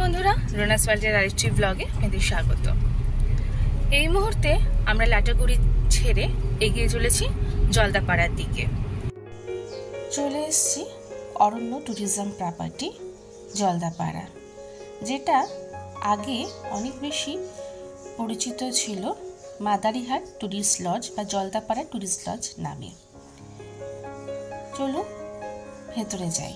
বন্ধুরা, রোনাস ওয়ার্ল্ডের আরেকটি ব্লগে আপনাদের স্বাগত। এই মুহূর্তে আমরা লাটাগুড়ি ছেড়ে এগিয়ে চলেছি জলদাপাড়ার দিকে। চলে এসেছি অরণ্য ট্যুরিজম প্রপার্টি জলদাপাড়া, যেটা আগে অনেক বেশি পরিচিত ছিল মাদারিহাট ট্যুরিস্ট লজ বা জলদাপাড়া ট্যুরিস্ট লজ নামে। চলুন ভেতরে যাই।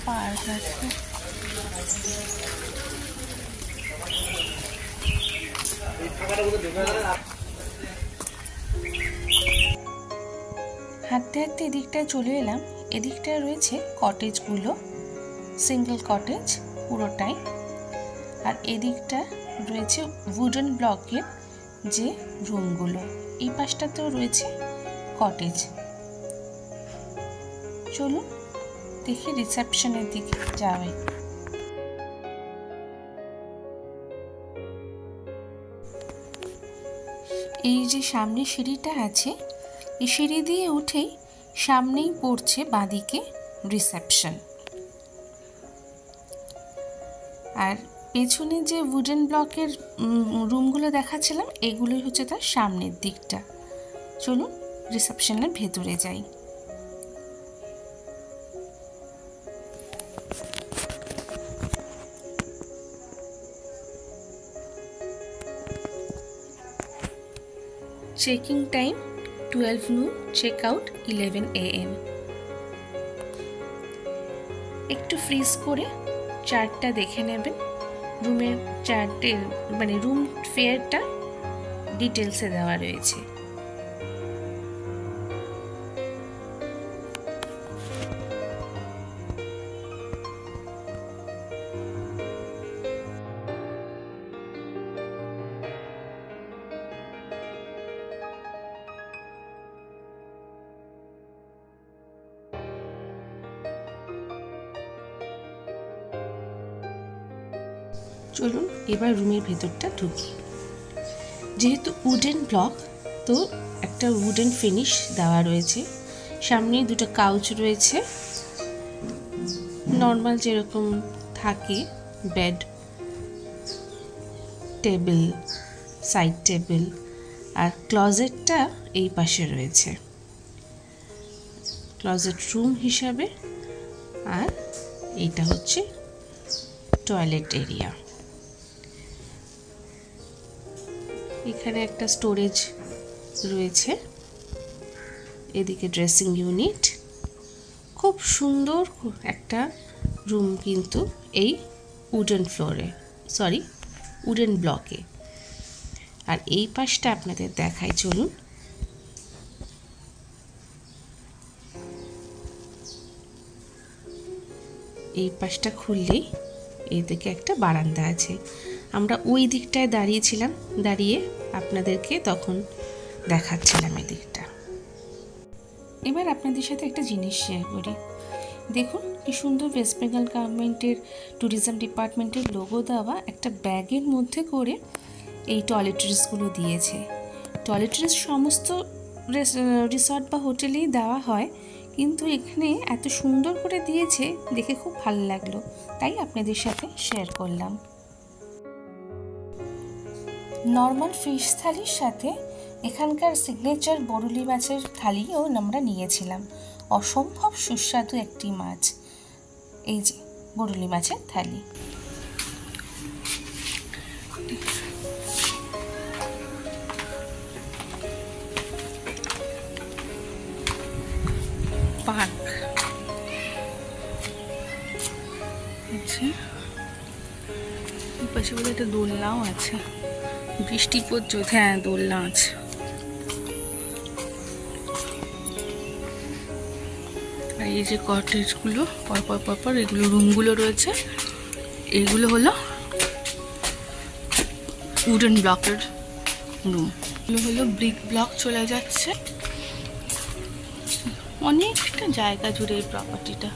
পার্ক আছে, হাঁটতে হাঁটতে এদিকটায় চলে এলাম। এদিকটায় রয়েছে কটেজগুলো, সিঙ্গেল কটেজ পুরোটাই, আর এদিকটা রয়েছে উডেন ব্লকের যে রুমগুলো। এই পাশটাতেও রয়েছে কটেজ। চলুন দেখি রিসেপশনের দিকে যাই। এই যে সামনে সিঁড়িটা আছে, এই সিঁড়ি দিয়ে উঠেই সামনেই পড়ছে বাঁদিকে রিসেপশন, আর পেছনে যে উডেন ব্লকের রুমগুলো দেখাচ্ছিলাম এগুলোই হচ্ছে তার সামনের দিকটা। চলুন রিসেপশনের ভেতরে যাই। Checking time 12 noon, check out 11 AM। একটু ফ্রিজ করে চার্টটা দেখে নেবেন। রুমের চার্টে মানে রুম ফেয়ারটা ডিটেলসে দেওয়া রয়েছে। চলুন এবার রুমের ভেতরটা ঢুকি। যেহেতু উডেন ব্লক, তো একটা উডেন ফিনিশ দেওয়া রয়েছে। সামনে দুটো কাউচ রয়েছে, নর্মাল যেরকম থাকে, বেড, টেবিল, সাইড টেবিল, আর ক্লজেটটা এই পাশে রয়েছে ক্লজেট রুম হিসাবে। আর এইটা হচ্ছে টয়লেট এরিয়া। এখানে একটা স্টোরেজ রয়েছে, এদিকে ড্রেসিং ইউনিট। খুব সুন্দর একটা রুম কিন্তু এই উডেন ব্লকে। আর এই পাশটা আপনাদের দেখাই, চলুন। এই পাশটা খুললেই এইদিকে একটা বারান্দা আছে। আমরা ওই দিকটায় দাঁড়িয়েছিলাম, দাঁড়িয়ে আপনাদেরকে তখন দেখাচ্ছিলাম এই দিকটা। এবার আপনাদের সাথে একটা জিনিস শেয়ার করি। দেখুন কি সুন্দর ওয়েস্ট বেঙ্গল গভর্নমেন্টের ট্যুরিজম ডিপার্টমেন্টের লোগো দেওয়া একটা ব্যাগের মধ্যে করে এই টয়লেট্রিসগুলো দিয়েছে। টয়লেট্রিস সমস্ত রিসর্ট বা হোটেলেই দেওয়া হয়, কিন্তু এখানে এত সুন্দর করে দিয়েছে, দেখে খুব ভালো লাগলো, তাই আপনাদের সাথে শেয়ার করলাম। নর্মাল ফিশ থালির সাথে এখানকার সিগনেচার বরুলি মাছের থালিও আমরা নিয়েছিলাম। অসম্ভব সুস্বাদু একটি মাছ, এই যে বরুলি মাছের থালি। পার্ক পাশে বলে একটা দোলনাও আছে, বৃষ্টি পড়ছে, হ্যাঁ দোলনা আছে। আর এই যে কটেজগুলো পরপর এগুলো রুমগুলো রয়েছে, এগুলো হলো উডেন ব্লকের রুম। এগুলো হলো ব্রিক ব্লক চলে যাচ্ছে। অনেকটা জায়গা জুড়ে এই প্রপার্টিটা।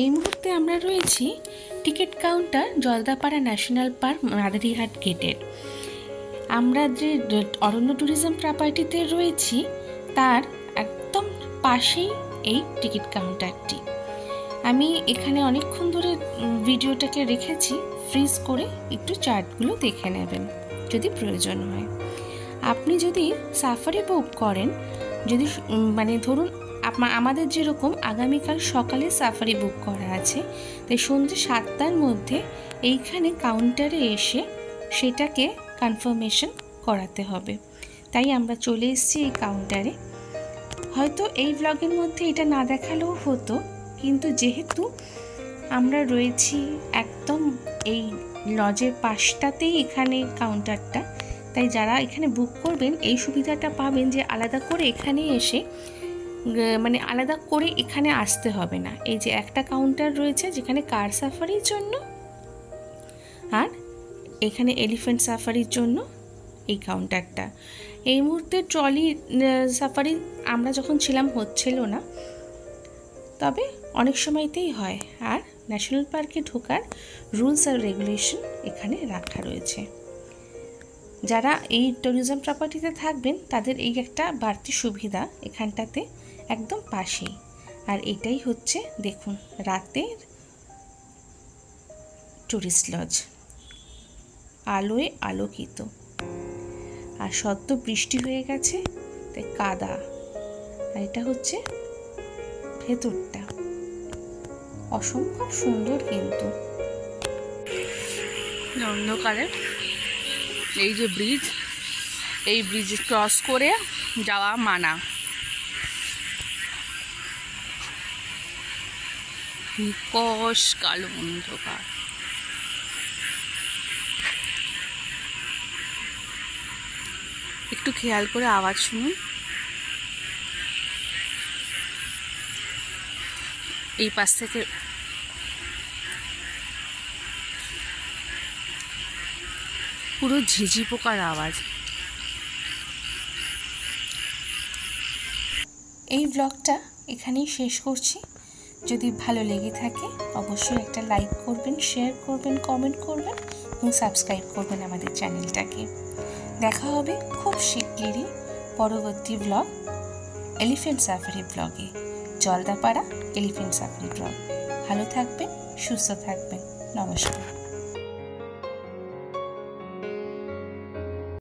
এই মুহূর্তে আমরা রয়েছি ticket counter Jaldapara national park Madarihat গেটের। আমরা যে অরণ্য ট্যুরিজম প্রপার্টিতে রয়েছি তার একদম পাশেই এই টিকিট কাউন্টারটি। আমি এখানে অনেকক্ষণ ধরে ভিডিওটাকে রেখেছি ফ্রিজ করে, একটু চার্টগুলো দেখে নেবেন যদি প্রয়োজন হয়। আপনি যদি সাফারি বুক করেন, যদি মানে ধরুন আমাদের যেরকম আগামীকাল সকালে সাফারি বুক করা আছে, তাই সন্ধ্যে 7টার মধ্যে এইখানে কাউন্টারে এসে সেটাকে কনফার্মেশন করাতে হবে। তাই আমরা চলে এসেছি এই কাউন্টারে। হয়তো এই ব্লগের মধ্যে এটা না দেখালেও হতো, কিন্তু যেহেতু আমরা রয়েছি একদম এই লজের পাশটাতেই এখানে কাউন্টারটা, তাই যারা এখানে বুক করবেন এই সুবিধাটা পাবেন যে আলাদা করে এখানে এসে মানে আলাদা করে এখানে আসতে হবে না। এই যে একটা কাউন্টার রয়েছে যেখানে কার সাফারির জন্য, আর এখানে এলিফ্যান্ট সাফারির জন্য এই কাউন্টারটা। এই মুহূর্তে ট্রলি সাফারি আমরা যখন ছিলাম হচ্ছিল না, তবে অনেক সময়তেই হয়। আর ন্যাশনাল পার্কে ঢোকার রুলস আর রেগুলেশন এখানে রাখা রয়েছে। যারা এই ট্যুরিজম প্রপার্টিতে থাকবেন তাদের এই একটা বাড়তি সুবিধা এখানটাতে একদম পাশেই। আর এটাই হচ্ছে দেখুন রাতের টুরিস্ট লজ, আলোয় আলোকিত। আর সদ্য বৃষ্টি হয়ে গেছে তাই কাদা। আর এটা হচ্ছে ভেতরটা, অসম্ভব সুন্দর। কিন্তু অন্ধকারে এই যে ব্রিজ, এই ব্রিজ ক্রস করে যাওয়া মানা। নিকষ কালো অন্ধকার। একটু খেয়াল করে আওয়াজ শুনুন। এই পাশ থেকে পুরো ঝিঝি পোকার আওয়াজ। এই ব্লগটা এখানেই শেষ করছি। যদি ভালো লেগে থাকে অবশ্যই একটা লাইক করবেন, শেয়ার করবেন, কমেন্ট করবেন এবং সাবস্ক্রাইব করবেন আমাদের চ্যানেলটাকে। দেখা হবে খুব শিগগিরই পরবর্তী ব্লগ এলিফ্যান্ট সাফারি ব্লগে, জলদাপাড়া এলিফ্যান্ট সাফারি ব্লগ। ভালো থাকবেন, সুস্থ থাকবেন। নমস্কার।